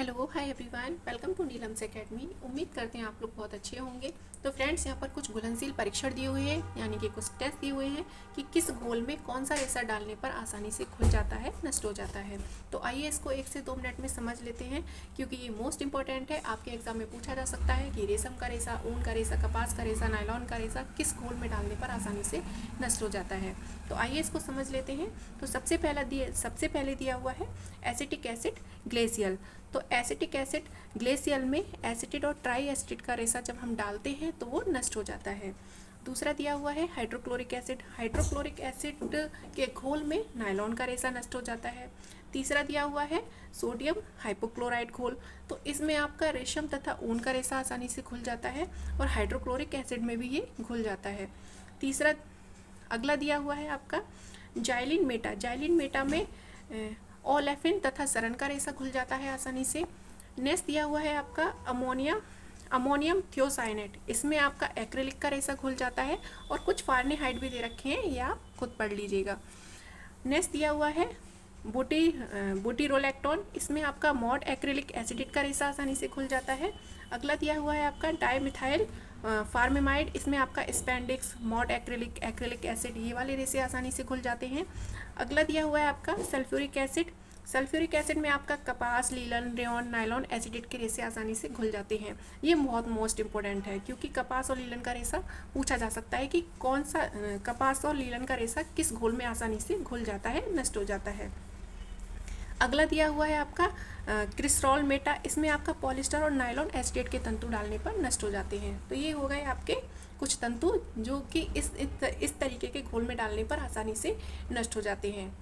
Hello hi everyone, welcome to Neelam's academy. उम्मीद करते हैं आप लोग बहुत अच्छे होंगे। तो फ्रेंड्स, यहाँ पर कुछ घुलनशील परीक्षण दिए हुए हैं, यानी कि कुछ टेस्ट दिए हुए हैं कि किस घोल में कौन सा रेशा डालने पर आसानी से घुल जाता है, नष्ट हो जाता है। तो आइए इसको 1 से 2 मिनट में समझ लेते हैं, क्योंकि ये मोस्ट इंपॉर्टेंट है। आपके एग्जाम में पूछा जा सकता है कि रेशम का रेशा, ऊन का रेशा, कपास का रेशा, नायलॉन का रेशा किस घोल में डालने पर आसानी से नष्ट हो जाता है। तो आइए इसको समझ लेते हैं। तो सबसे पहले दिया हुआ है एसिटिक एसिड ग्लेशियल। तो एसिटिक एसिड ग्लेशियल में एसिटिड और ट्राई एसिटिड का रेशा जब हम डालते हैं तो वो नष्ट हो जाता है। दूसरा दिया हुआ है हाइड्रोक्लोरिक एसिड। हाइड्रोक्लोरिक एसिड के घोल में नायलॉन का रेशा नष्ट हो जाता है। तीसरा दिया हुआ है सोडियम हाइपोक्लोराइड घोल। तो इसमें आपका रेशम तथा ऊन का रेशा आसानी से घुल जाता है और हाइड्रोक्लोरिक एसिड में भी ये घुल जाता है। तीसरा अगला दिया हुआ है आपका जाइलिन मेटा। जाइलिन मेटा में ओलेफिन तथा सरन का रेशा घुल जाता है आसानी से। नेक्स्ट दिया हुआ है आपका अमोनियम थियोसाइनेट। इसमें आपका एक्रिलिक का रेशा घुल जाता है और कुछ फारेनहाइट भी दे रखे हैं, ये आप खुद पढ़ लीजिएगा। नेक्स्ट दिया हुआ है बुटीरोलैक्टोन। इसमें आपका मॉड एक्रिलिक एसिड का रेशा आसानी से घुल जाता है। अगला दिया हुआ है आपका डाइमिथाइल फार्मेमाइड। इसमें आपका स्पेंडिक्स, मॉड एक्रिलिक एसिड, ये वाले रेशे आसानी से घुल जाते हैं। अगला दिया हुआ है आपका सल्फ्यूरिक एसिड। सल्फ्यूरिक एसिड में आपका कपास, लीलन, रेयॉन, नायलॉन एसिड के रेशे आसानी से घुल जाते हैं। ये बहुत मोस्ट इंपॉर्टेंट है, क्योंकि कपास और लीलन का रेशा पूछा जा सकता है कि कौन सा कपास और लीलन का रेशा किस घोल में आसानी से घुल जाता है, नष्ट हो जाता है। अगला दिया हुआ है आपका क्रिस्टॉल मेटा। इसमें आपका पॉलिस्टर और नायलॉन एसिड के तंतु डालने पर नष्ट हो जाते हैं। तो ये हो गए आपके कुछ तंतु जो कि इस तरीके के घोल में डालने पर आसानी से नष्ट हो जाते हैं।